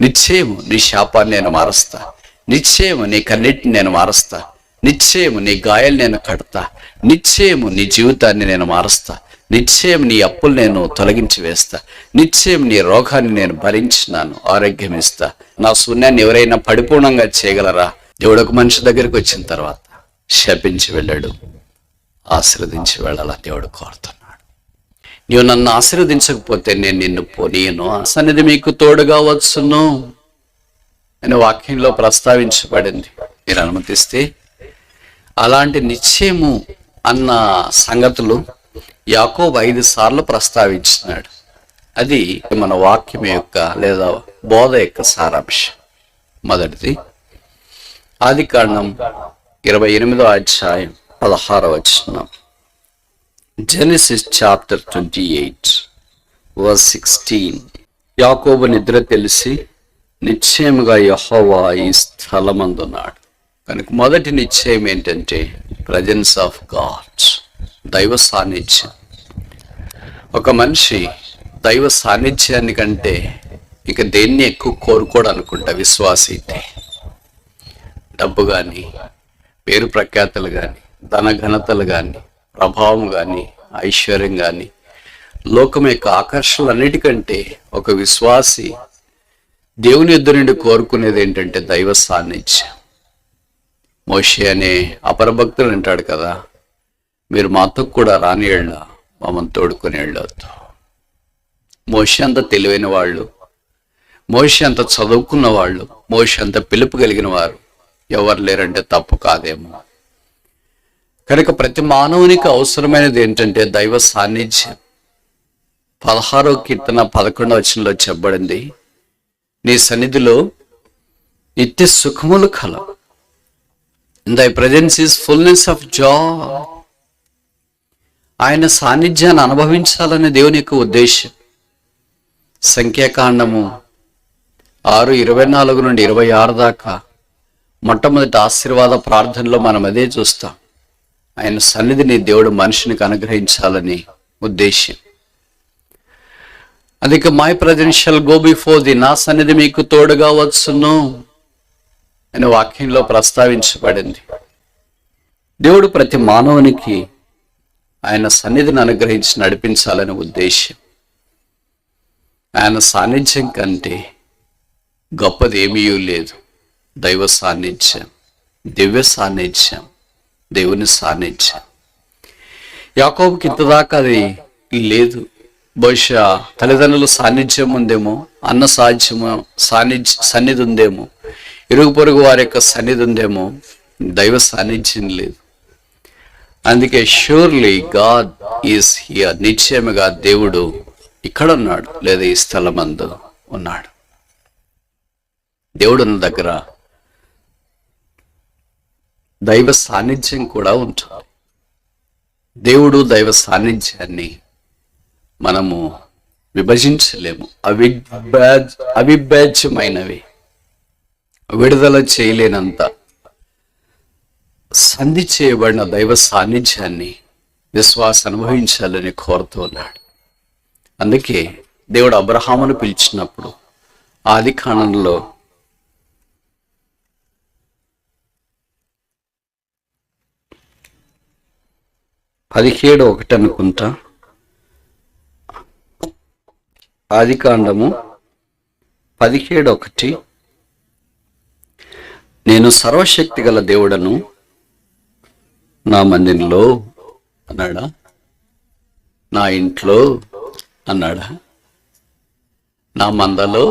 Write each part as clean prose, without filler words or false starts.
నిశ్చయము నీ శాపాన్ని నేను మారుస్తా, నిశ్చయము నీ కన్నిటిని నేను మారుస్తా, నిశ్చయము నీ గాయాలు నేను కడతా, నిశ్చయము నీ జీవితాన్ని నేను మారుస్తా, నిశ్చయం నీ అప్పులు నేను తొలగించి వేస్తా, నిశ్చయం నీ రోగాన్ని నేను భరించినాను, ఆరోగ్యం ఇస్తా. నా శూన్యాన్ని ఎవరైనా పరిపూర్ణంగా చేయగలరా? దేవుడు ఒక మనిషి దగ్గరికి వచ్చిన తర్వాత శపించి వెళ్ళాడు, ఆశీర్వదించి వెళ్ళాలని దేవుడు కోరుతున్నాడు. నీవు నన్ను ఆశీర్వదించకపోతే నేను నిన్ను పోనీయను, సన్నిధి మీకు తోడుగా వచ్చును అని వాక్యంలో ప్రస్తావించబడింది. మీరు అనుమతిస్తే అలాంటి నిశ్చయము అన్న సంగతులు యాకోబు 5 సార్లు ప్రస్తావించినాడు. అది మన వాక్యం యొక్క లేదా బోధ యొక్క సారాంశం. మొదటిది ఆదికాండం 28వ అధ్యాయం 16వ వచనం. Genesis chapter 28 verse 16. యాకోబు నిద్ర తెలిసి నిశ్చయముగా యెహోవా ఈ స్థలమందున్నాడు. కనుక మొదటి నిశ్చయం ఏంటంటే ప్రజెన్స్ ఆఫ్ గాడ్, దైవ సాన్నిధ్యం. ఒక మనిషి దైవ సాన్నిధ్యాన్ని కంటే ఇక దేన్ని ఎక్కువ కోరుకోడు అనుకుంటా. విశ్వాసి డబ్బు కానీ, పేరు ప్రఖ్యాతలు కానీ, ధన ఘనతలు కానీ, ప్రభావం కానీ, ఐశ్వర్యం కానీ, లోకం యొక్క ఆకర్షణలన్నిటికంటే ఒక విశ్వాసి దేవుని యొద్ద నుండి కోరుకునేది ఏంటంటే దైవ సాన్నిధ్యం. మోషే అనే అపరభక్తులు అంటాడు కదా, మీరు మాతో కూడా రాని ఏళ్ళ మమ్మల్ని తోడుకుని వెళ్ళొద్దు. మోషే అంత తెలివైన వాళ్ళు, మోషే అంత చదువుకున్న వాళ్ళు, మోషే అంత పిలుపు కలిగిన వారు ఎవరు లేరంటే తప్పు కాదేమో. కనుక ప్రతి మానవునికి అవసరమైనది ఏంటంటే దైవ సాన్నిధ్యం. 16వ కీర్తన 11వ వచనంలో చెప్పబడింది, నీ సన్నిధిలో నిత్య సుఖములు కలవు. In thy presence is fullness of Joy. ఆయన సాన్నిధ్యాన్ని అనుభవించాలనే దేవుని యొక్క ఉద్దేశం. సంఖ్యాకాండము 6:24 నుండి 26 దాకా మొట్టమొదటి ఆశీర్వాద ప్రార్థనలో మనం అదే చూస్తాం. ఆయన సన్నిధిని దేవుడు మనిషినికి అనుగ్రహించాలని ఉద్దేశం. అదిక my presence shall go before the, నా సన్నిధి మీకు తోడుగా వచ్చును అని వాక్యంలో ప్రస్తావించబడింది. దేవుడు ప్రతి మానవునికి ఆయన సన్నిధిని అనుగ్రహించి నడిపించాలని ఉద్దేశం. ఆయన సాన్నిధ్యం కంటే గొప్పది ఏమీ లేదు. దైవ సాన్నిధ్యం, దివ్య సాన్నిధ్యం, దేవుని సాన్నిధ్యం. యాకోబుకి ఇంతదాకా అది లేదు. బహుశా తల్లిదండ్రుల సాన్నిధ్యం ఉందేమో, అన్న సన్నిధి ఉందేమో, ఇరుగు పొరుగు వారి యొక్క సన్నిధి ఉందేమో, దైవ సాన్నిధ్యం లేదు. అందుకే షూర్లీ గాడ్ ఈజ్ హియర్, నిశ్చయముగా దేవుడు ఇక్కడ ఉన్నాడు లేదా ఈ స్థలమందు ఉన్నాడు. దేవుడు ఉన్న దగ్గర దైవ సాన్నిధ్యం కూడా ఉంటుంది. దేవుడు దైవ సాన్నిధ్యాన్ని మనము విభజించలేము. అవిభాజ్యమైనవి, విడుదల చేయలేనంత సంధి చేయబడిన దైవ సాన్నిధ్యాన్ని విశ్వాసం అనుభవించాలని కోరుతూ ఉన్నాడు. అందుకే దేవుడు అబ్రహామును పిలిచినప్పుడు ఆదికాండంలో 17:1 అనుకుంటా, ఆదికాండము 17:1, నేను సర్వశక్తి గల దేవుడను నా మందిరంలో అన్నాడా, నా ఇంట్లో అన్నాడా, నా మందలో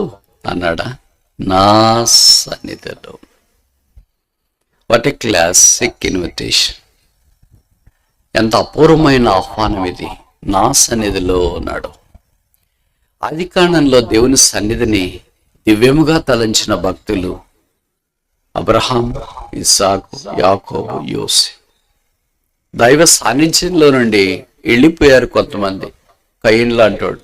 అన్నాడా, నా సన్నిధిలో. What a classic invitation! ఎంత అపూర్వమైన ఆహ్వానం ఇది. నా సన్నిధిలో అన్నాడు. ఆదికాండంలో దేవుని సన్నిధిని దివ్యముగా తలంచిన భక్తులు అబ్రహాం, ఇస్సాకు, యాకోబు, యోసేపు. దైవ సాన్నిధ్యంలో నుండి వెళ్ళిపోయారు కొంతమంది. కయీను లాంటోడు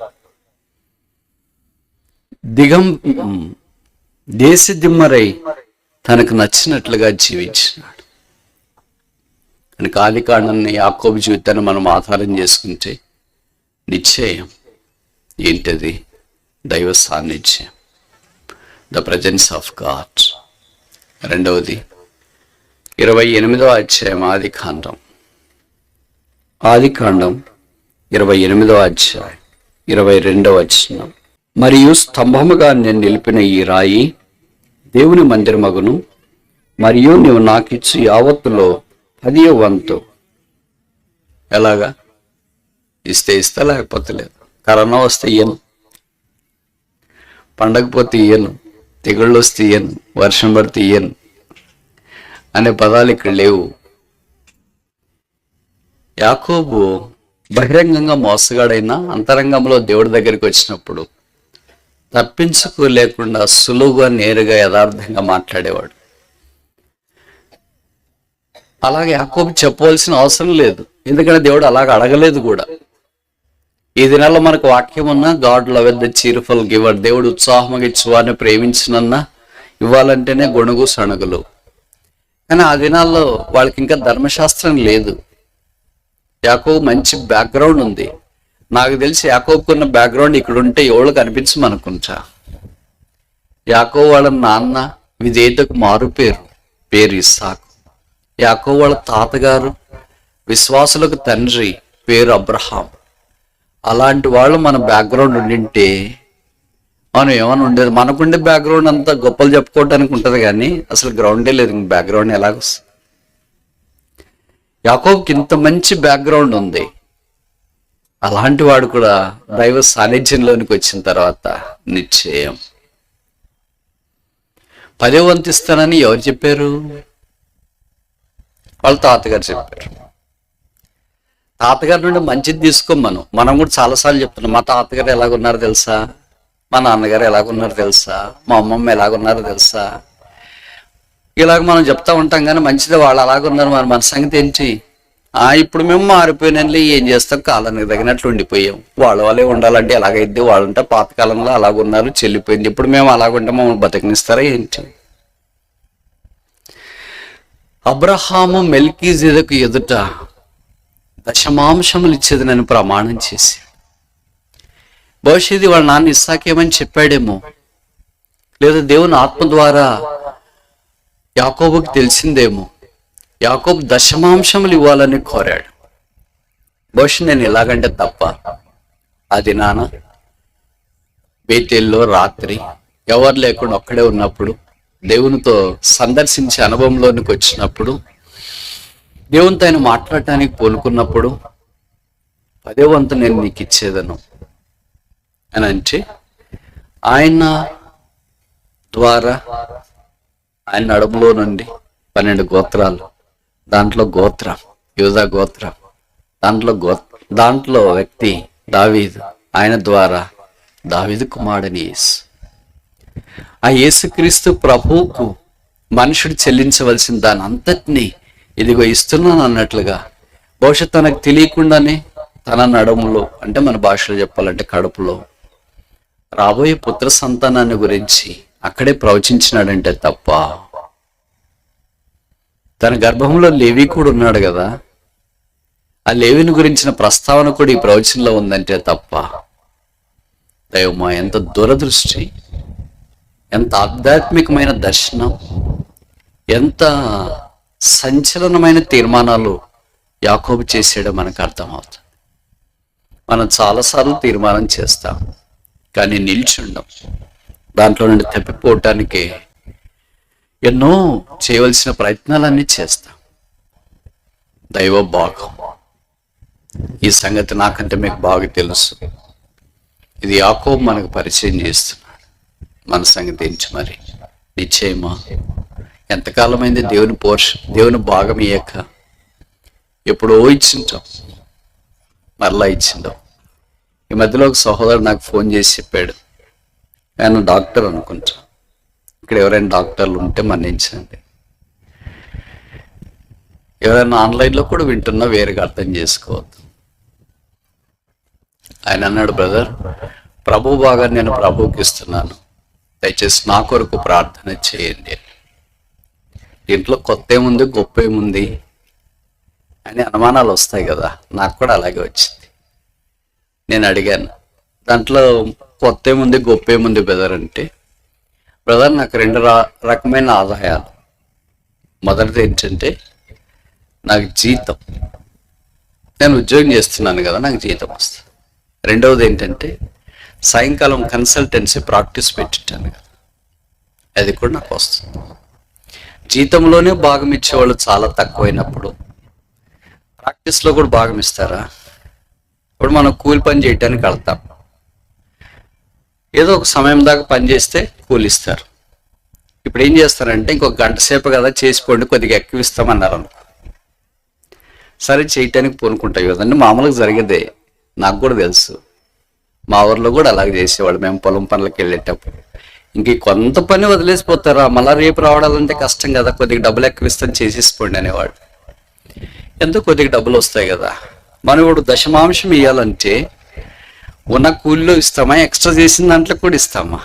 దేశదిమ్మరై తనకు నచ్చినట్లుగా జీవించినాడు. కనుక ఆదికాండాన్ని, యాకోబు జీవితాన్ని మనం ఆధారం చేసుకుంటే నిశ్చయం ఏంటది? దైవ సాన్నిధ్యం. The presence of God. రెండవది 28వ అధ్యాయం ఆదికాండం 28వ అధ్యాయం 22వ వచనం. మరియు స్తంభముగా నేను నిలిపిన ఈ రాయి దేవుని మందిరమగును, మరియు నీవు నాకిచ్చి యావత్తులో 10వ వంతు. ఎలాగా? ఇస్తే లేకపోతే లేదు. కరోనా వస్తే ఇయ్యను, పండగ పోతే ఇయ్యను, తెగుళ్ళు వస్తే ఇయ్యను, వర్షం పడితే ఇయ్యను అనే పదాలు ఇక్కడ లేవు. యాకోబు బహిరంగంగా మోసగాడైనా అంతరంగంలో దేవుడి దగ్గరికి వచ్చినప్పుడు తప్పించుకోలేకుండా సులువుగా, నేరుగా, యథార్థంగా మాట్లాడేవాడు. అలాగే యాకోబు చెప్పవలసిన అవసరం లేదు, ఎందుకంటే దేవుడు అలాగ అడగలేదు కూడా. ఈ దినాల్లో మనకు వాక్యం ఉన్నా, God love the cheerful giver, దేవుడు ఉత్సాహంగా ఇచ్చి వారిని ప్రేమించినన్నా ఇవ్వాలంటేనే గొణుగు సణుగులు. కానీ ఆ దినాల్లో వాళ్ళకి ఇంకా ధర్మశాస్త్రం లేదు. యాకోబు మంచి బ్యాక్గ్రౌండ్ ఉంది. నాకు తెలిసి యాకోబుకున్న బ్యాక్గ్రౌండ్ ఇక్కడ ఉంటే ఎవరు కనిపించమనుకుంటా. యాకోబు వాళ్ళ నాన్న విధేయతకు మారు పేరు ఇస్సాకు. యాకోబు వాళ్ళ తాతగారు విశ్వాసులకు తండ్రి, పేరు అబ్రహాం. అలాంటి వాళ్ళు మన బ్యాక్గ్రౌండ్ ఉండింటే మనం ఏమైనా ఉండేది. మనకుండే బ్యాక్గ్రౌండ్ అంతా గొప్పలు చెప్పుకోవడానికి ఉంటుంది, కానీ అసలు గ్రౌండే లేదు. బ్యాక్గ్రౌండ్ ఎలాగొస్తుంది? యాకోబుకి ఇంత మంచి బ్యాక్గ్రౌండ్ ఉంది. అలాంటి వాడు కూడా దైవ సాన్నిధ్యంలోనికి వచ్చిన తర్వాత నిశ్చయం 10వ వంతు ఇస్తానని ఎవరు చెప్పారు? వాళ్ళ తాతగారు చెప్పారు. తాతగారి నుండి మంచిది తీసుకోమను. మనం కూడా చాలాసార్లు చెప్తున్నాం, మా తాతగారు ఎలాగున్నారో తెలుసా, మా నాన్నగారు ఎలాగున్నారో తెలుసా, మా అమ్మమ్మ ఎలాగున్నారో తెలుసా, ఇలాగ మనం చెప్తా ఉంటాం. కానీ మంచిది వాళ్ళు అలాగున్నారు, మరి మన సంగతి ఏంటి? ఇప్పుడు మేము మారిపోయినట్లే, ఏం చేస్తాం, కాలానికి తగినట్లు ఉండిపోయాం. వాళ్ళే ఉండాలంటే ఎలాగైద్ది, వాళ్ళంటే పాతకాలంలో అలాగున్నారు, చెల్లిపోయింది. ఇప్పుడు మేము అలాగుంటే మమ్మల్ని బతికినిస్తారా ఏంటి? అబ్రహాము మెల్కీజెదకు ఎదుట దశమాంశములు ఇచ్చేది నేను ప్రమాణం చేసి, భవిష్యత్తు వాళ్ళ నాన్న ఇస్సాకేమని చెప్పాడేమో, లేదా దేవుని ఆత్మ ద్వారా యాకోబుకి తెలిసిందేమో. యాకోబు దశమాంశములు ఇవ్వాలని కోరాడు. బహుశా నేను ఎలాగంటే తప్ప, అది నాన్న బేతేల్లో రాత్రి ఎవరు లేకుండా ఒక్కడే ఉన్నప్పుడు, దేవునితో సందర్శించే అనుభవంలోనికి వచ్చినప్పుడు, దేవునితో ఆయన మాట్లాడటానికి పూనుకున్నప్పుడు 10వ వంతు నేను నీకు ఇచ్చేదను అని అంటే, ఆయన ద్వారా ఆయన నడుములో నుండి 12 గోత్రాలు, దాంట్లో గోత్రం యూదా గోత్రం, దాంట్లో వ్యక్తి దావీదు, ఆయన ద్వారా దావీదు కుమారుడని యేసు. ఆ యేసుక్రీస్తు ప్రభువుకు మనుషుడు చెల్లించవలసిన దాని అంతటినీ ఇదిగో ఇస్తున్నాను అన్నట్లుగా, బహుశా తనకు తెలియకుండానే తన నడుములో, అంటే మన భాషలో చెప్పాలంటే కడుపులో రాబోయే పుత్ర సంతానాన్ని గురించి అక్కడే ప్రవచించినాడంటే తప్ప, తన గర్భంలో లేవి కూడా ఉన్నాడు కదా, ఆ లేవిని గురించిన ప్రస్తావన కూడా ఈ ప్రవచనంలో ఉందంటే తప్ప, దైవమా ఎంత దురదృష్టి, ఎంత ఆధ్యాత్మికమైన దర్శనం, ఎంత సంచలనమైన తీర్మానాలు యాకోబు చేసాడో మనకు అర్థమవుతుంది. మనం చాలాసార్లు తీర్మానం చేస్తాం, కానీ నిల్చుండం. దాంట్లో నుండి తప్పిపోవటానికి ఎన్నో చేయవలసిన ప్రయత్నాలన్నీ చేస్తాం. దైవ భాగం, ఈ సంగతి నాకంటే మీకు బాగా తెలుసు. ఇది యాకోబు మనకు పరిచయం చేస్తున్నాడు. మన సంగతి ఏంటి మరి? నిశ్చయమా ఎంతకాలమైంది దేవుని భాగం ఇయ్యక? ఎప్పుడో ఇచ్చింటాం, మరలా ఇచ్చింటాం. ఈ మధ్యలో ఒక సహోదరుడు నాకు ఫోన్ చేసి చెప్పాడు, ఆయన డాక్టర్ అనుకుంటా, ఇక్కడ ఎవరైనా డాక్టర్లు ఉంటే మన్నించండి. ఎవరైనా ఆన్లైన్లో కూడా వింటున్నా వేరుగా అర్థం చేసుకోవద్దు. ఆయన అన్నాడు, బ్రదర్, ప్రభు బాగా నేను ప్రభువుకి ఇస్తున్నాను, దయచేసి నా కొరకు ప్రార్థన చేయండి. దీంట్లో కొత్త ఏముంది, గొప్ప ఏముంది అని అనుమానాలు వస్తాయి కదా, నాకు కూడా అలాగే వచ్చింది. నేను అడిగాను, దాంట్లో కొత్త ఏముంది, గొప్ప ఏముంది బ్రదర్ అంటే, బ్రదర్, నాకు రెండు రకమైన ఆదాయాలు. మొదటిది ఏంటంటే నాకు జీతం, నేను ఉద్యోగం చేస్తున్నాను కదా, నాకు జీతం వస్తుంది. రెండవది ఏంటంటే సాయంకాలం కన్సల్టెన్సీ ప్రాక్టీస్ పెట్టింటాను కదా, అది కూడా నాకు వస్తుంది. జీతంలోనే భాగం ఇచ్చేవాళ్ళు చాలా తక్కువైనప్పుడు ప్రాక్టీస్లో కూడా భాగం ఇస్తారా? ఇప్పుడు మనం కూలి పని చేయడానికి వెళ్తాం, ఏదో ఒక సమయం దాకా పని చేస్తే కూలి ఇస్తారు. ఇప్పుడు ఏం చేస్తారంటే ఇంకొక గంట సేపు కదా చేసిపోండి, కొద్దిగా ఎక్కువ ఇస్తామన్నారు అనుకో, సరే చేయటానికి పూనుకుంటాయి కదండి. మామూలుగా జరిగేదే, నాకు కూడా తెలుసు. మా ఊర్లో కూడా అలాగే చేసేవాళ్ళు. మేము పొలం పనులకు వెళ్ళేటప్పుడు ఇంక కొంత పని వదిలేసిపోతారా, మళ్ళీ రేపు రావడాలంటే కష్టం కదా, కొద్దిగా డబ్బులు ఎక్కువ ఇస్తాను చేసేసిపోండి అనేవాడు. ఎంతో కొద్దిగా డబ్బులు వస్తాయి కదా. మనం ఇప్పుడు దశమాంశం ఇవ్వాలంటే ఉన్న కూలీలో ఇస్తామా, ఎక్స్ట్రా చేసిన దాంట్లో కూడా ఇస్తామా,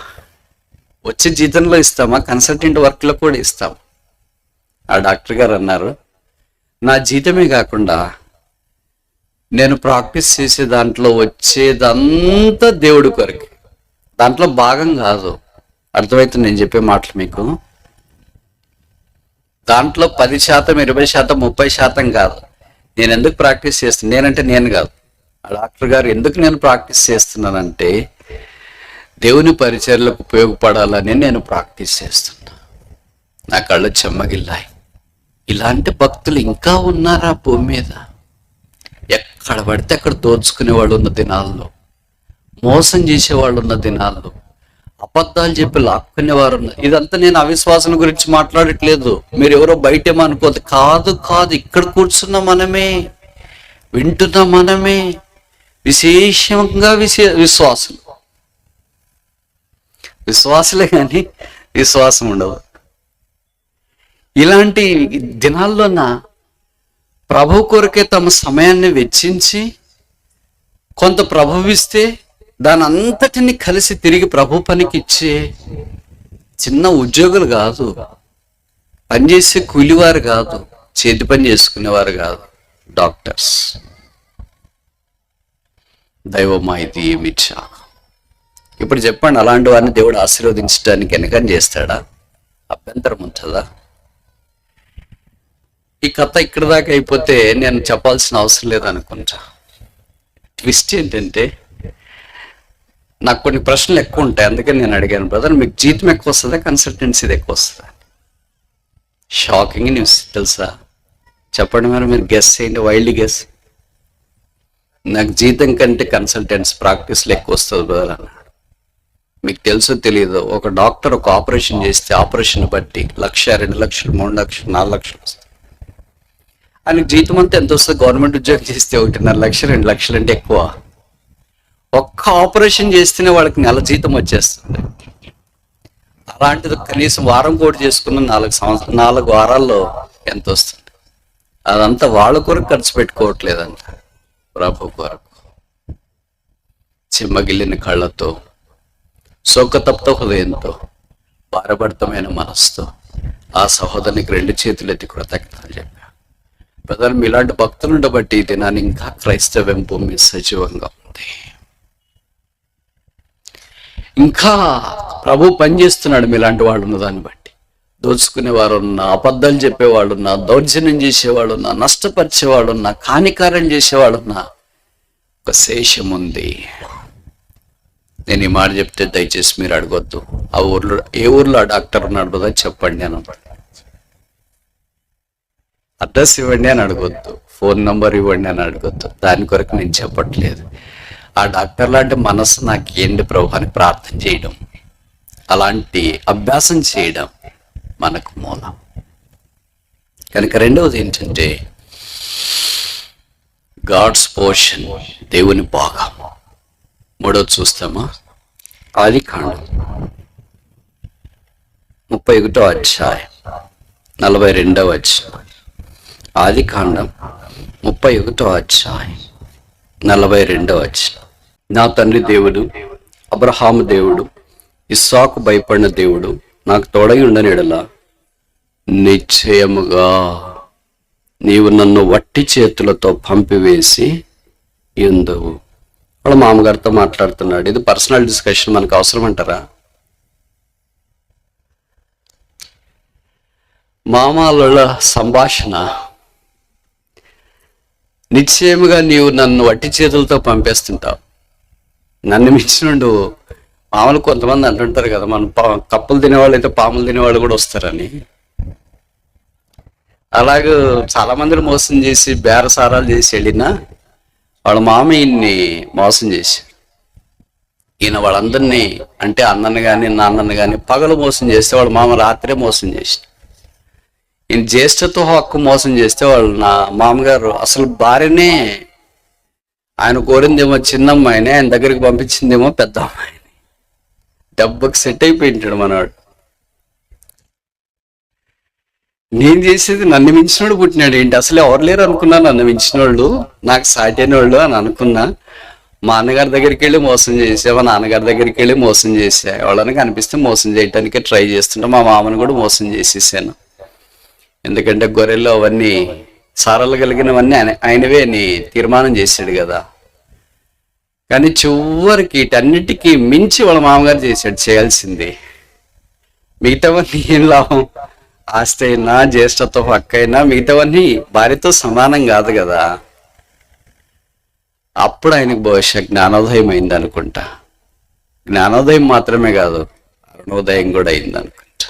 వచ్చే జీతంలో ఇస్తామా, కన్సల్టెంట్ వర్క్లో కూడా ఇస్తాం. ఆ డాక్టర్ గారు అన్నారు, నా జీతమే కాకుండా నేను ప్రాక్టీస్ చేసే దాంట్లో వచ్చేదంతా దేవుడి కొరకు, దాంట్లో భాగం కాదు. అర్థమవుతుంది నేను చెప్పే మాటలు మీకు? దాంట్లో 10%, 20%, 30% కాదు. నేను ఎందుకు ప్రాక్టీస్ చేస్తున్నాను, నేనంటే నేను కాదు, ఆ డాక్టర్ గారు ఎందుకు నేను ప్రాక్టీస్ చేస్తున్నానంటే దేవుని పరిచర్లకు ఉపయోగపడాలని నేను ప్రాక్టీస్ చేస్తున్నా. నా కళ్ళు చెమ్మగిల్లాయి. ఇలాంటి భక్తులు ఇంకా ఉన్నారా భూమి మీద? ఎక్కడ పడితే అక్కడ దోచుకునే వాళ్ళు ఉన్న దినాల్లో, మోసం చేసేవాళ్ళు ఉన్న దినాల్లో, అబద్ధాలు చెప్పి లాక్కునేవారు ఉన్న. ఇదంతా నేను అవిశ్వాసం గురించి మాట్లాడట్లేదు, మీరు ఎవరో బయటేమో అనుకోదు. కాదు కాదు, ఇక్కడ కూర్చున్న మనమే, వింటున్న మనమే విశేషంగా విశ్వాసులే కానీ విశ్వాసం ఉండదు. ఇలాంటి దినాల్లోన ప్రభు కొరకే తమ సమయాన్ని వెచ్చించి కొంత ప్రభువిస్తే దాని అంతటిని కలిసి తిరిగి ప్రభు పనికి ఇచ్చే చిన్న ఉద్యోగులు కాదు, పనిచేసే కూలివారు కాదు, చేతి పని చేసుకునేవారు కాదు, డాక్టర్స్. దైవమా ఇది ఏమిచ్చా? ఇప్పుడు చెప్పండి, అలాంటి వారిని దేవుడు ఆశీర్వదించడానికి వెనకని చేస్తాడా? అభ్యంతరం ఉంటుందా? ఈ కథ ఇక్కడ దాకా అయిపోతే నేను చెప్పాల్సిన అవసరం లేదనుకుంటా. ట్విస్ట్ ఏంటంటే నాకు కొన్ని ప్రశ్నలు ఎక్కువ ఉంటాయి, అందుకని నేను అడిగాను, బ్రదర్ మీకు జీతం ఎక్కువ వస్తుందా, కన్సల్టెన్సీది ఎక్కువ వస్తుందా? షాకింగ్ న్యూస్ తెలుసా? చెప్పండి మరి, మీరు గెస్ చేయండి, వైల్డ్ గెస్. నాకు జీతం కంటే కన్సల్టెన్సీ ప్రాక్టీస్లో ఎక్కువ వస్తుంది బ్రదర్ అన్నాడు. మీకు తెలుసో తెలియదు, ఒక డాక్టర్ ఒక ఆపరేషన్ చేస్తే ఆపరేషన్ బట్టి 1,00,000, 2,00,000, 3,00,000, 4,00,000 వస్తుంది. ఆయనకు జీతం అంతా ఎంత వస్తుంది? గవర్నమెంట్ ఉద్యోగం చేస్తే 1,50,000, 2,00,000 అంటే ఎక్కువ. ఒక్క ఆపరేషన్ చేస్తేనే వాళ్ళకి నెల జీతం వచ్చేస్తుంది. అలాంటిది కనీసం వారం కోటి చేసుకున్న 4 వారాల్లో ఎంత వస్తుంది? అదంతా వాళ్ళ కొరకు ఖర్చు పెట్టుకోవట్లేదంట, ప్రభు కొరకు. చెమ్మగిల్లిన కళ్ళతో, శోకతప్త హృదయంతో, భారభరితమైన మనసుతో ఆ సహోదరునికి 2 చేతులు ఎత్తి కృతజ్ఞతలు చెప్పా. బ్రదర్, మీలాంటి భక్తులు ఉండబట్టి ఈ దినాన్ని ఇంకా క్రైస్తవ్యం భూమి సజీవంగా ఉంది. ఇంకా ప్రభు పనిచేస్తున్నాడు మీలాంటి వాళ్ళు ఉన్న దాన్ని బట్టి. దోచుకునేవారు ఉన్నా, అబద్ధాలు చెప్పేవాళ్ళు ఉన్నా, దౌర్జన్యం చేసేవాళ్ళు ఉన్నా, నష్టపరిచేవాళ్ళు ఉన్నా, హానికారం చేసేవాళ్ళు ఉన్నా, ఒక శేషం ఉంది. నేను ఈ మాట చెప్తే దయచేసి మీరు అడగొద్దు, ఆ ఊర్లో ఏ ఊర్లో ఆ డాక్టర్ ఉన్నాడు బ్రదర్ చెప్పండి అని, అడ్రస్ ఇవ్వండి అని అడగొద్దు, ఫోన్ నంబర్ ఇవ్వండి అని అడగొద్దు. దాని కొరకు నేను చెప్పట్లేదు. ఆ డాక్టర్ లాంటి మనసు నాకు ఏంటి ప్రభు అని ప్రార్థన చేయడం, అలాంటి అభ్యాసం చేయడం మనకు మూలం. కనుక రెండవది ఏంటంటే గాడ్స్ పోర్షన్, దేవుని భాగం. మూడవది చూస్తామా? ఆదికాండం 31వ అధ్యాయం 42వ వచనం. ఆదికాండం 31వ అధ్యాయం 42వ వచనం. నా తండ్రి దేవుడు, అబ్రహాము దేవుడు, ఇస్సాకు భయపడిన దేవుడు నాకు తోడై ఉండని ఎడల నిశ్చయముగా నీవు నన్ను వట్టి చేతులతో పంపివేసి ఎందువు. వాళ్ళ మామగారితో మాట్లాడుతున్నాడు. ఇది పర్సనల్ డిస్కషన్, మనకు అవసరం అంటారా? మామల సంభాషణ, నిశ్చయముగా నీవు నన్ను వట్టి చేతులతో పంపేస్తుంటావు. నన్ను మించినుండు. మామూలు కొంతమంది అంటుంటారు కదా, మనం కప్పలు తినేవాళ్ళు అయితే పాములు తినేవాళ్ళు కూడా వస్తారని. అలాగే చాలా మందిని మోసం చేసి బేరసారాలు చేసి వెళ్ళినా వాళ్ళ మామ ఈయన్ని మోసం చేశాడు. ఈయన వాళ్ళందరినీ, అంటే అన్నను కానీ నాన్నను కానీ పగలు మోసం చేస్తే వాళ్ళ మామ రాత్రే మోసం చేశాడు. ఈయన జ్యేష్ఠత్వ హక్కు మోసం చేస్తే వాళ్ళు నా మామగారు అసలు భార్యనే, ఆయన కోరిందేమో చిన్నమ్మాయిని, ఆయన దగ్గరికి పంపించిందేమో పెద్ద అమ్మాయిని. డబ్బుకి సెట్ అయిపోయింటాడు మనవాడు. నేను చేసేది నన్ను మించినోడు పుట్టినాడు ఏంటి, అసలు ఎవరు లేరు అనుకున్నా, నన్ను మించినోళ్ళు నాకు సాటి అయిన వాళ్ళు అని అనుకున్నా. మా అన్నగారి దగ్గరికి వెళ్ళి మోసం చేసా, మా నాన్నగారి దగ్గరికి వెళ్ళి మోసం చేసా. ఎవరైనా కనిపిస్తే మోసం చేయటానికి ట్రై చేస్తుంటా. మా మామను కూడా మోసం చేసేసాను. ఎందుకంటే గొర్రెల్లో అవన్నీ సారాలు కలిగినవన్నీ ఆయనవే అని తీర్మానం చేశాడు కదా. కానీ చివరికి వీటన్నిటికీ మించి వాళ్ళ మామగారు చేశాడు చేయాల్సింది. మిగతావన్నీ ఏం లాభం, ఆస్తి అయినా జ్యేష్ఠత్వ హక్కు అయినా మిగతావన్నీ భార్యతో సమానం కాదు కదా. అప్పుడు ఆయనకు బహుశా జ్ఞానోదయం అయింది అనుకుంటా. జ్ఞానోదయం మాత్రమే కాదు, అరుణోదయం కూడా అయింది అనుకుంటా.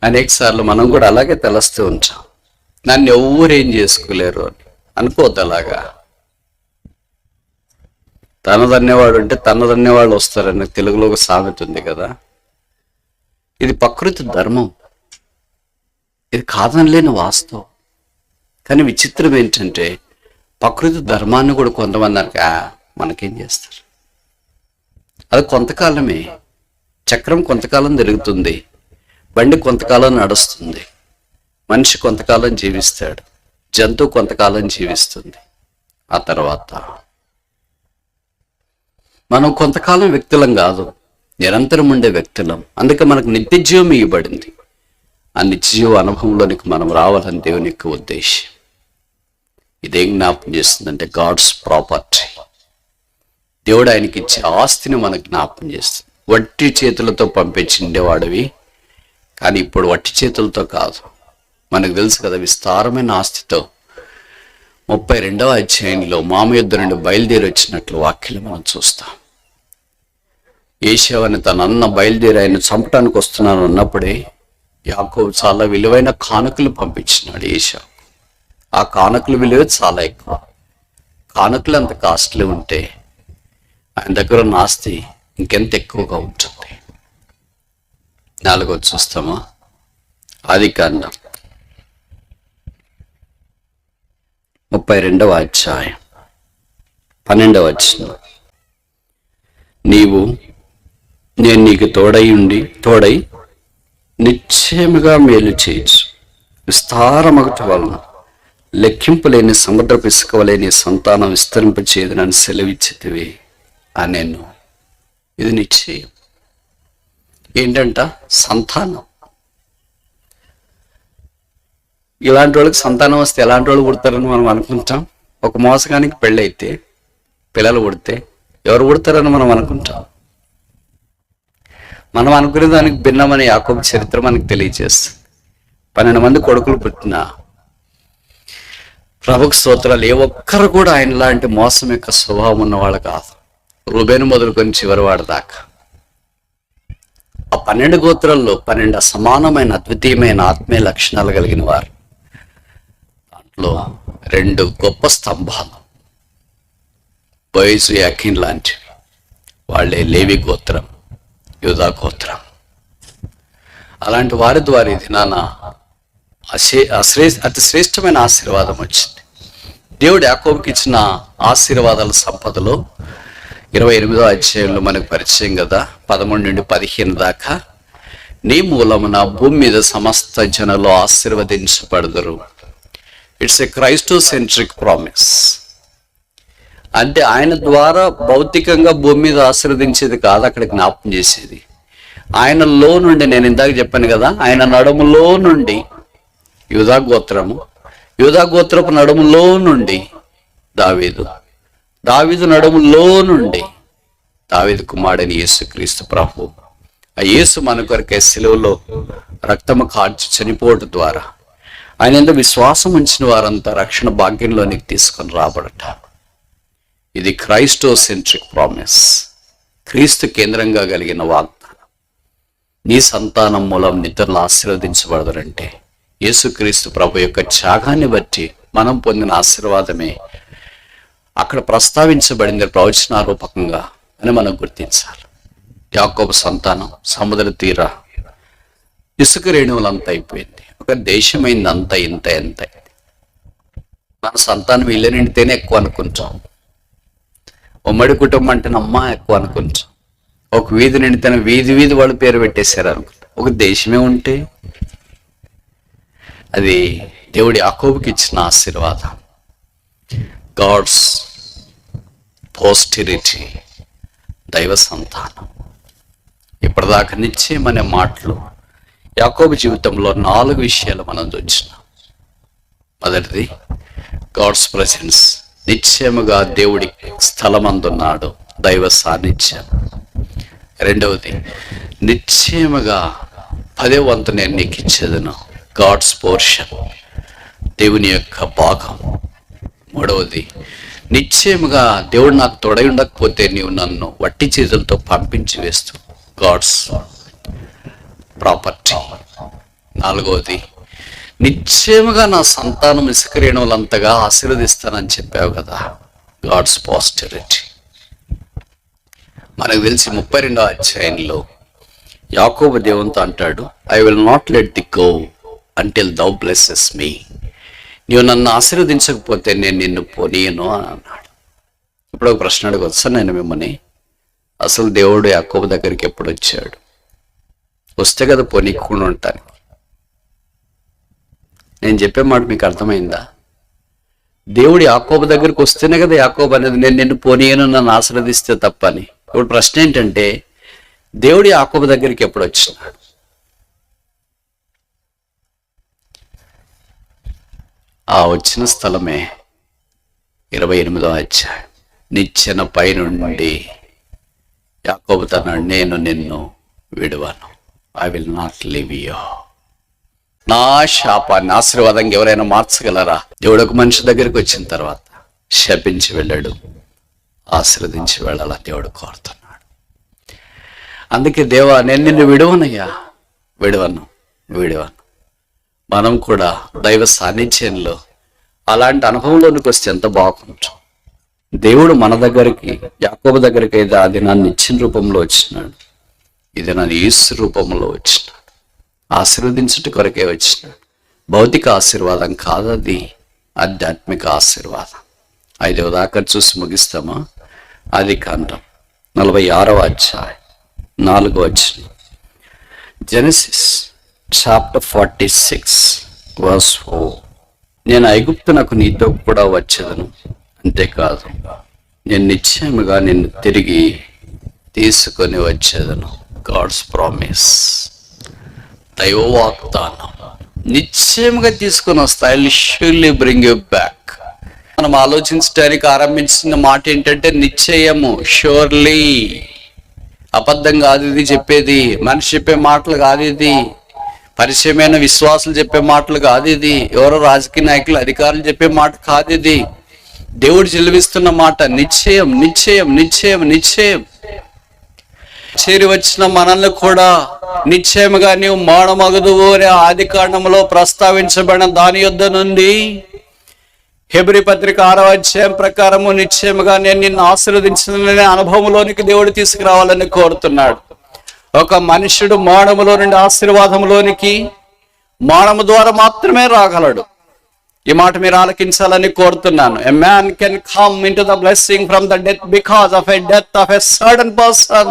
అనేక సార్లు మనం కూడా అలాగే తెలుస్తూ ఉంటాం, నన్ను ఎవ్వరేం చేసుకోలేరు అని అనుకోవద్దు. అలాగా తనదన్నేవాడు ఉంటే తనదన్నేవాళ్ళు వస్తారని తెలుగులో ఒక సామెత ఉంది కదా. ఇది ప్రకృతి ధర్మం, ఇది కాదనలేని వాస్తవం. కానీ విచిత్రం ఏంటంటే ప్రకృతి ధర్మాన్ని కూడా కొంతమంది అనక మనకేం చేస్తారు. అది కొంతకాలమే, చక్రం కొంతకాలం తిరుగుతుంది, బండి కొంతకాలం నడుస్తుంది, మనిషి కొంతకాలం జీవిస్తాడు, జంతువు కొంతకాలం జీవిస్తుంది. ఆ తర్వాత మనం కొంతకాలం వ్యక్తులం కాదు, నిరంతరం ఉండే వ్యక్తులం. అందుకే మనకు నిత్యజీవం ఇవ్వబడింది. ఆ నిత్యజీవ అనుభవంలోనికి మనం రావాలని దేవుని యొక్క ఉద్దేశం. ఇదేం జ్ఞాపకం చేస్తుందంటే గాడ్స్ ప్రాపర్టీ. దేవుడు ఆయనకి ఇచ్చే ఆస్తిని మనకు జ్ఞాపకం చేస్తుంది. వట్టి చేతులతో పంపించిండేవాడివి, కానీ ఇప్పుడు వట్టి చేతులతో కాదు. మనకు తెలుసు కదా, విస్తారమైన ఆస్తితో 32వ అధ్యాయంలో మామ యుద్ధ నుండి బయలుదేరి వచ్చినట్లు వాక్యాలు మనం చూస్తాం. ఏశావు అని తన అన్న బయలుదేరి ఆయన చంపడానికి వస్తున్నాను అన్నప్పుడే యాకోబు చాలా విలువైన కానుకలు పంపించినాడు ఏశావు. ఆ కానుకల విలువ చాలా ఎక్కువ. కానుకలు అంత కాస్ట్లీ ఉంటే ఆయన దగ్గర ఉన్న ఆస్తి ఇంకెంత ఎక్కువగా ఉంటుంది. 4వ చూస్తామా, ఆదికాండం 32వ అధ్యాయం 12వ వచనం. నేను నీకు తోడై నిశ్చయముగా మేలు చేయొచ్చు, విస్తారమగట వలన లెక్కింపులేని సముద్రపు ఇసుక వలె నీ సంతానం విస్తరింపచేయదునని సెలవిచ్చితివి అని నేను. ఇది నిశ్చయం. ఏంటంట? సంతానం. ఇలాంటి వాళ్ళకి సంతానం వస్తే ఎలాంటి వాళ్ళు పుడతారని మనం అనుకుంటాం. ఒక మోసగానికి పెళ్ళైతే పిల్లలు పుడితే ఎవరు పుడతారని మనం అనుకుంటాం. మనం అనుకునే దానికి భిన్నమని యాకోబు చరిత్ర మనకు తెలియజేస్తుంది. 12 మంది కొడుకులు పుట్టిన ప్రభుకు స్తోత్రాలు. ఏ ఒక్కరు కూడా ఆయన లాంటి మోసం యొక్క స్వభావం ఉన్నవాళ్ళు కాదు, రూబేను మొదలుకొని చివరి వాడి దాకా. ఆ 12 గోత్రాల్లో 12 సమానమైన అద్వితీయమైన ఆత్మీయ లక్షణాలు కలిగిన వారు. దాంట్లో 2 గొప్ప స్తంభాలు, బోయజు యాకీన్ లాంటివి. వాళ్ళే లేవి గోత్రం, యూదా గోత్రం. అలాంటి వారి ద్వారా ఇది అతి శ్రేష్టమైన ఆశీర్వాదం వచ్చింది. దేవుడు యాకోబుకి ఇచ్చిన ఆశీర్వాదాల సంపదలో 28వ అధ్యాయంలో మనకు పరిచయం కదా, 13 నుండి 15 దాకా. నీ మూలమున భూమి మీద సమస్త జనులు ఆశీర్వదించబడదురు. It's a క్రైస్టోసెంట్రిక్ promise. అంటే ఆయన ద్వారా భౌతికంగా భూమి మీద ఆశీర్వదించేది కాదు, అక్కడ జ్ఞాపకం చేసేది. ఆయనలో నుండి, నేను ఇందాక చెప్పాను కదా, ఆయన నడుములో నుండి యూదా గోత్రపు నడుములో నుండి దావీదు నడుములో నుండి దావీదు కుమారుడైన యేసుక్రీస్తు ప్రభు ఆ యేసు మన కొరకే సిలువలో రక్తము కార్చి చనిపోవడం ద్వారా ఆయన యందు విశ్వాసం ఉంచిన వారంతా రక్షణ భాగ్యంలోనికి తీసుకొని రాబడట. ఇది క్రైస్టోసెంట్రిక్ ప్రామిస్, క్రీస్తు కేంద్రంగా కలిగిన వాగ్దానం. నీ సంతానం మూలం ఇతరులు ఆశీర్వదించబడదంటే యేసుక్రీస్తు ప్రభు యొక్క త్యాగాన్ని బట్టి మనం పొందిన ఆశీర్వాదమే అక్కడ ప్రస్తావించబడింది ప్రవచనారూపకంగా అని మనం గుర్తించాలి. యాకోబు సంతానం సముద్ర తీర ఇసుక రేణువులంతా అయిపోయింది, ఒక దేశమైంది, అంత ఇంత ఎంత. మన సంతానం ఇల్లు నిండితేనే ఎక్కువ అనుకుంటాం, ఉమ్మడి కుటుంబం అంటే అమ్మ ఎక్కువ అనుకుంటాం, ఒక వీధి నిండితేనే వీధి వీధి వాళ్ళు పేరు పెట్టేశారు అనుకుంటాం. ఒక దేశమే ఉంటే అది దేవుడి యాకోబుకి ఇచ్చిన ఆశీర్వాదం. గాడ్స్ పోస్టెరిటీ, దైవ సంతానం. ఇప్పటిదాకా నిశ్చయమనే మాటలు యాకోబు జీవితంలో 4 విషయాలు మనం చూసినాం. మొదటిది గాడ్స్ ప్రెసెన్స్, నిశ్చయముగా దేవుడి స్థలమందున్నాడు, దైవ సాన్నిధ్యం. రెండవది నిశ్చయముగా 10వ వంతు నేను నీకు ఇచ్చేదను, గాడ్స్ పోర్షన్, దేవుని యొక్క భాగం. మూడవది నిశ్చయముగా దేవుడు నాకు తోడై ఉండకపోతే నీవు నన్ను వట్టి చేతులతో పంపించి వేస్తూ, గాడ్స్ ప్రాపర్టీ. నాలుగవది నిశ్చయముగా నా సంతానం ఇసుక రేణువులంతగా ఆశీర్వదిస్తానని చెప్పావు కదా, గాడ్స్ పోస్టెరిటీ. మనకు తెలిసి 32వ అధ్యాయంలో యాకోబు దేవునితో అంటాడు, I will not let thee go until thou blesses me. నీవు నన్ను ఆశీర్వదించకపోతే నేను నిన్ను పోనీయను అని అన్నాడు. ఇప్పుడు ఒక ప్రశ్న అడగొచ్చా నేను మిమ్మల్ని, అసలు దేవుడు యాకోబు దగ్గరికి ఎప్పుడు వచ్చాడు? వస్తే కదా పోనీకుండా ఉంటాను. నేను చెప్పే మాట మీకు అర్థమైందా? దేవుడు యాకోబు దగ్గరికి వస్తేనే కదా యాకోబు అనేది నేను నిన్ను పోనీయను, నన్ను ఆశీర్వదిస్తే తప్పని. ఇప్పుడు ప్రశ్న ఏంటంటే, దేవుడు యాకోబు దగ్గరికి ఎప్పుడు వచ్చినాడు? ఆ వచ్చిన స్థలమే 28వ అధ్యాయం. నిచ్చెన పైనుండి యాకోబు తన్నాడు, నేను నిన్ను విడువను, I will not leave you. నా శాపాన్ని ఆశీర్వాదంగా ఎవరైనా మార్చగలరా? దేవుడు ఒక మనిషి దగ్గరికి వచ్చిన తర్వాత శపించి వెళ్ళాడు, ఆశీర్వదించి వెళ్ళాలని దేవుడు కోరుతున్నాడు. అందుకే దేవా నేను నిన్ను విడువనయ్యా, విడువను. మనం కూడా దైవ సాన్నిధ్యంలో అలాంటి అనుభవంలోనికి వస్తే ఎంత బాగుంటాం. దేవుడు మన దగ్గరికి, యాకోబు దగ్గరికి అయితే ఆ దినాన్ని ఇచ్చిన రూపంలో వచ్చినాడు, ఇది నన్ను యేసు రూపంలో వచ్చినాడు, ఆశీర్వదించుట కొరకే వచ్చినాడు. భౌతిక ఆశీర్వాదం కాదు, అది ఆధ్యాత్మిక ఆశీర్వాదం. 5వ దాకా చూసి ముగిస్తామా? ఆదికాండం 46వ అధ్యాయం 4వ వచనం. Genesis chapter 46 verse 4. నేను ఐగుప్తునకు నీతో కూడా వచ్చేదను, అంతేకాదు నేను నిశ్చయముగా నిన్ను తిరిగి తీసుకొని వచ్చేదను. గాడ్స్ ప్రామిస్, దైవ వాగ్దానం. నిశ్చయముగా తీసుకొని వస్తా, I will surely bring you back. మనం ఆలోచించడానికి ఆరంభించిన మాట ఏంటంటే నిశ్చయము, ష్యూర్లీ. అబద్ధం కాదు ఇది చెప్పేది, మనిషి చెప్పే మాటలు కాదు ఇది, పరిచయమైన విశ్వాసులు చెప్పే మాటలు కాదు ఇది, ఎవరో రాజకీయ నాయకులు అధికారులు చెప్పే మాట కాదు ఇది. దేవుడు చెల్లిస్తున్న మాట నిశ్చయం, నిశ్చయం, నిశ్చయం, నిశ్చయం. చేరి వచ్చిన మనల్ని కూడా నిశ్చయముగా నీవు మానమగదువు అనే ఆదికాండంలో ప్రస్తావించబడిన దాని యొద్ద నుండి హెబ్రీ పత్రిక 6వ అధ్యాయం ప్రకారము నిశ్చయముగా నేను నిన్ను ఆశీర్వదించిన అనుభవంలోనికి దేవుడు తీసుకురావాలని కోరుతున్నాడు. ఒక మనుష్యుడు మానములో నుండి ఆశీర్వాదంలోనికి మానము ద్వారా మాత్రమే రాగలడు. ఈ మాట మీరు ఆలకించాలని కోరుతున్నాను. A man can come into the blessing from the death because of a death of a certain person.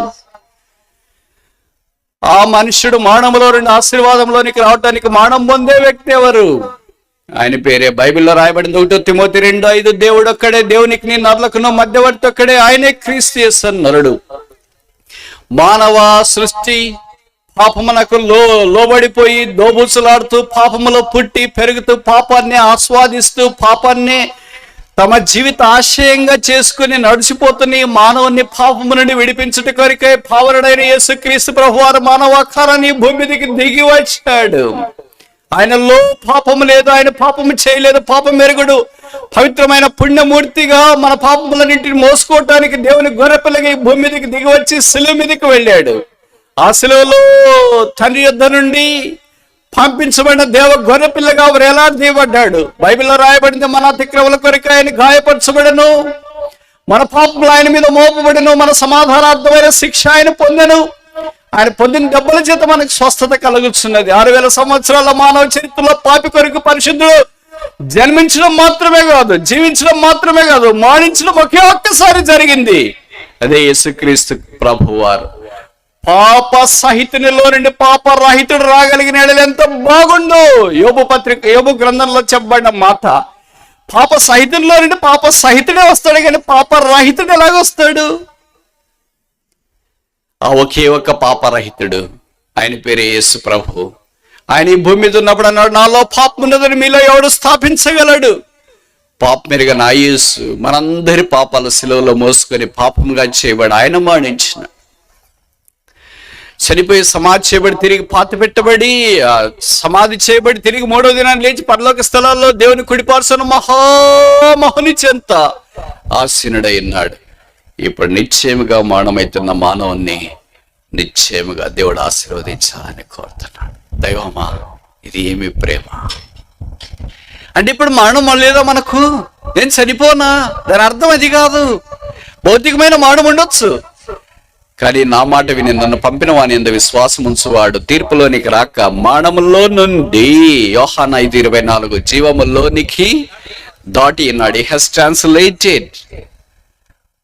ఆ మనుష్యుడు మానములో నుండి ఆశీర్వాదంలోనికి రావడానికి మానం పొందే వ్యక్తి ఎవరు? ఆయన పేరే బైబిల్లో రాయబడింది. 1 తిమోతి 2:5. దేవుడు ఒక్కడే, దేవునికి నరులకును మధ్యవర్తి ఒక్కడే, ఆయనే క్రీస్తు యేసు నరుడు. మానవ సృష్టి పాపమునకు లోబడిపోయి దోబూచులాడుతూ పాపములో పుట్టి పెరుగుతూ పాపాన్ని ఆస్వాదిస్తూ పాపాన్ని తమ జీవిత ఆశయంగా చేసుకుని నడిచిపోతున్న ఈ మానవుని పాపము నుండి విడిపించుట కొరకై పావనుడైన యేసుక్రీస్తు ప్రభువారు మానవాకారాన్ని భూమి మీదకి దిగి వచ్చాడు. ఆయనలో పాపము లేదు, ఆయన పాపము చేయలేదు, పాపం మెరుగుడు. పవిత్రమైన పుణ్యమూర్తిగా మన పాపములన్నింటిని మోసుకోవటానికి దేవుని గొర్రెపిల్లగా ఈ భూమి మీదకి దిగి వచ్చి శిలువ మీదకి వెళ్ళాడు. ఆ శిలువలో తండ్రి యొద్ద నుండి పంపించబడిన దేవ గొర్రెపిల్లగా వేలాడదీయబడ్డాడు. బైబిల్లో రాయబడింది, మన అతిక్రమల కొరకు ఆయన గాయపరచబడను, మన పాపములు ఆయన మీద మోపబడను, మన సమాధానార్థమైన శిక్ష ఆయన పొందెను. ఆయన పొందిన దెబ్బల చేత మనకు స్వస్థత కలుగుతున్నది. 6000 సంవత్సరాల మానవ చరిత్రలో పాపి కొరకు పరిశుద్ధుడు జన్మించడం మాత్రమే కాదు, జీవించడం మాత్రమే కాదు, మరణించడం ఒకే ఒక్కసారి జరిగింది. అదే యేసుక్రీస్తు ప్రభువారు. పాప సహితునిలో నుండి పాప రహితుడు రాగలిగిన ఎంత బాగుండు. యోబు గ్రంథంలో చెప్పబడిన మాట, పాప సహితునిలో నుండి పాప సహితుడే వస్తాడు, కానీ పాప రహితుడు ఎలాగొస్తాడు? ఆ ఒకే ఒక్క పాపరహితుడు, ఆయన పేరే యేసు ప్రభు. ఆయన ఈ భూమి మీద ఉన్నప్పుడు అన్నాడు, నాలో పాపం ఉన్నదని మీలో ఎవడు స్థాపించగలడు? పాపం మెరుగ నా యేసు మనందరి పాపాలు శిలువలో మోసుకొని పాపంగా చేయబడి ఆయన మరణించిన, చనిపోయి సమాధి చేయబడి తిరిగి పాతి పెట్టబడి సమాధి చేయబడి తిరిగి 3వ దినాన్ని లేచి పరలోక స్థలాల్లో దేవుని కుడిపార్శ్వన మహామహుని చెంత ఆసీనుడై ఉన్నాడు. ఇప్పుడు నిశ్చయముగా మరణమవుతున్న మానవుణ్ణి నిశ్చయముగా దేవుడు ఆశీర్వదించాలని కోరుతున్నాడు. దైవమా, ఇది ఏమి ప్రేమ! అంటే ఇప్పుడు మరణం లేదా మనకు? నేను చనిపోనా? దాని అర్థం అది కాదు. భౌతికమైన మరణం ఉండొచ్చు, కానీ నా మాట విని నన్ను పంపిన వాని యందు విశ్వాసం ఉంచువాడు తీర్పులోనికి రాక మరణములో నుండి, యోహాను 5:24, జీవములోనికి దాటి ఉన్నాడు. He has translated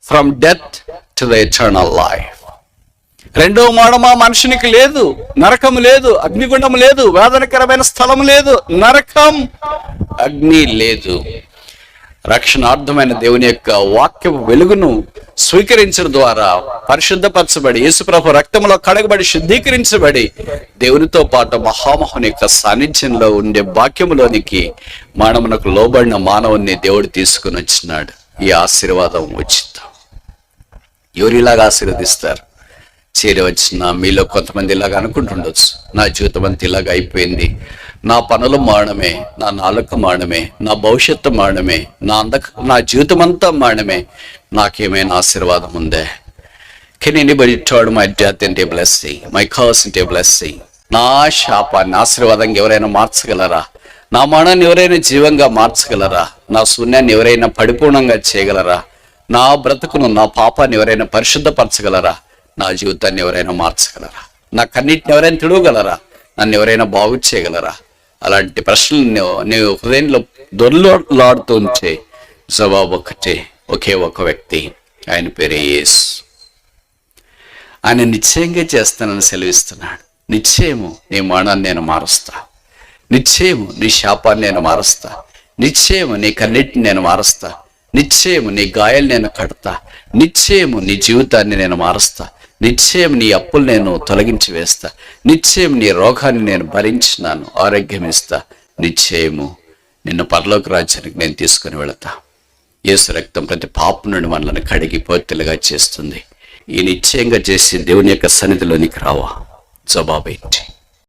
from death to the eternal life. రెండో మరణం ఆ మనుషునికి లేదు. నరకము లేదు, అగ్నిగుండం లేదు, వేదనకరమైన స్థలం లేదు, నరకం అగ్ని లేదు. రక్షణార్థమైన దేవుని యొక్క వాక్యపు వెలుగును స్వీకరించడం ద్వారా పరిశుద్ధపరచబడి యేసుప్రభు రక్తంలో కడగబడి శుద్ధీకరించబడి దేవునితో పాటు మహామహుని యొక్క సాన్నిధ్యంలో ఉండే వాక్యములోనికి మరణమునకు లోబడిన మానవుని దేవుడు తీసుకుని వచ్చినాడు. ఈ ఆశీర్వాదం ఉచితం. ఎవరు ఇలాగా ఆశీర్వదిస్తారు? చేరి వచ్చిన మీలో కొంతమంది ఇలాగ అనుకుంటుండొచ్చు, నా జీవితం అంతా ఇలాగ అయిపోయింది, నా పనులు మానమే, నా నాలుక మానమే, నా భవిష్యత్తు మానమే, నా జీవితం అంతా మానమే, నాకేమైనా ఆశీర్వాదం ఉందే? Can anybody turn my death into a blessing, my curse into a blessing? నా శాపాన్ని ఆశీర్వాదంగా ఎవరైనా మార్చగలరా? నా మరణాన్ని ఎవరైనా జీవంగా మార్చగలరా? నా శూన్యాన్ని ఎవరైనా పరిపూర్ణంగా చేయగలరా? నా బ్రతుకును, నా పాపాన్ని ఎవరైనా పరిశుద్ధపరచగలరా? నా జీవితాన్ని ఎవరైనా మార్చగలరా? నా కన్నిటిని ఎవరైనా తుడవగలరా? నన్ను ఎవరైనా బాగు చేయగలరా? అలాంటి ప్రశ్నలు నీవు హృదయంలో దొర్లాడుతూ ఉంటే జవాబు ఒకటే, ఒకే ఒక వ్యక్తి, ఆయన పేరే యేసు. ఆయన నిశ్చయంగా చేస్తానని సెలవిస్తున్నాడు. నిశ్చయము నీ మరణాన్ని నేను మారుస్తా, నిశ్చయము నీ శాపాన్ని నేను మారుస్తా, నిశ్చయము నీ కన్నిటిని నేను మారుస్తా, నిశ్చయము నీ గాయాలు నేను కడతా, నిశ్చయము నీ జీవితాన్ని నేను మారుస్తా, నిశ్చయం నీ అప్పులు నేను తొలగించి వేస్తా, నిశ్చయం నీ రోగాన్ని నేను భరించినాను, ఆరోగ్యం ఇస్తా, నిశ్చయము నిన్ను పరలోక రాజ్యానికి నేను తీసుకుని వెళతా. యేసు రక్తం ప్రతి పాపం నుండి మనల్ని కడిగి పోర్తిలుగా చేస్తుంది. ఈ నిశ్చయంగా చేసి దేవుని యొక్క సన్నిధిలోనికి రావా? జవాబేంటి?